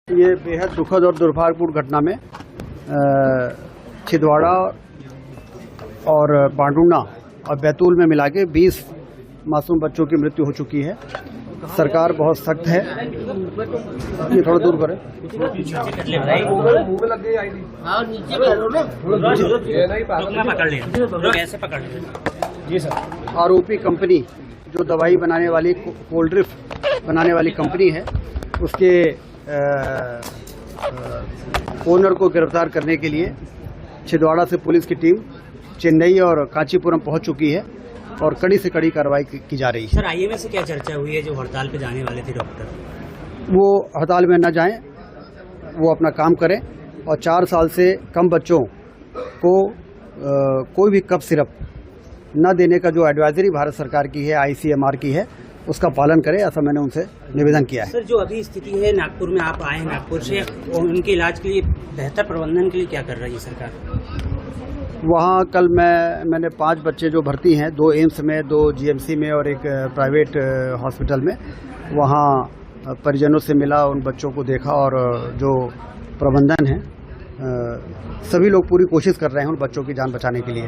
ये बेहद दुखद और दुर्भाग्यपूर्ण घटना में छिंदवाड़ा और बांडूना और बैतूल में मिला के 20 मासूम बच्चों की मृत्यु हो चुकी है। सरकार बहुत सख्त है। ये थोड़ा दूर करें। जी सर। आरोपी कंपनी जो दवाई बनाने वाली कोल्ड ड्रिंक बनाने वाली कंपनी है, उसके ओनर को गिरफ्तार करने के लिए छिंदवाड़ा से पुलिस की टीम चेन्नई और कांचीपुरम पहुंच चुकी है और कड़ी से कड़ी कार्रवाई की जा रही है। सर, आईएमए से क्या चर्चा हुई है जो हड़ताल पे जाने वाले थे डॉक्टर? वो हड़ताल में न जाएं, वो अपना काम करें और 4 साल से कम बच्चों को कोई भी कफ सिरप न देने का जो एडवाइजरी भारत सरकार की है, ICMR की है, उसका पालन करें, ऐसा मैंने उनसे निवेदन किया है। सर, जो अभी स्थिति है नागपुर में, आप आए हैं नागपुर से, उनके इलाज के लिए बेहतर प्रबंधन के लिए क्या कर रही है सरकार? वहाँ कल मैंने 5 बच्चे जो भर्ती हैं, 2 एम्स में, 2 GMC में और एक प्राइवेट हॉस्पिटल में, वहाँ परिजनों से मिला, उन बच्चों को देखा और जो प्रबंधन है, सभी लोग पूरी कोशिश कर रहे हैं उन बच्चों की जान बचाने के लिए।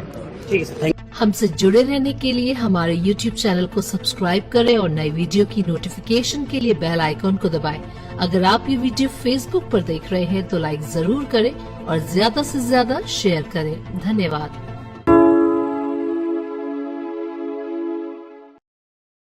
ठीक है सर, थैंक यू। हमसे जुड़े रहने के लिए हमारे YouTube चैनल को सब्सक्राइब करें और नई वीडियो की नोटिफिकेशन के लिए बेल आइकॉन को दबाएं। अगर आप ये वीडियो Facebook पर देख रहे हैं तो लाइक जरूर करें और ज्यादा से ज्यादा शेयर करें। धन्यवाद।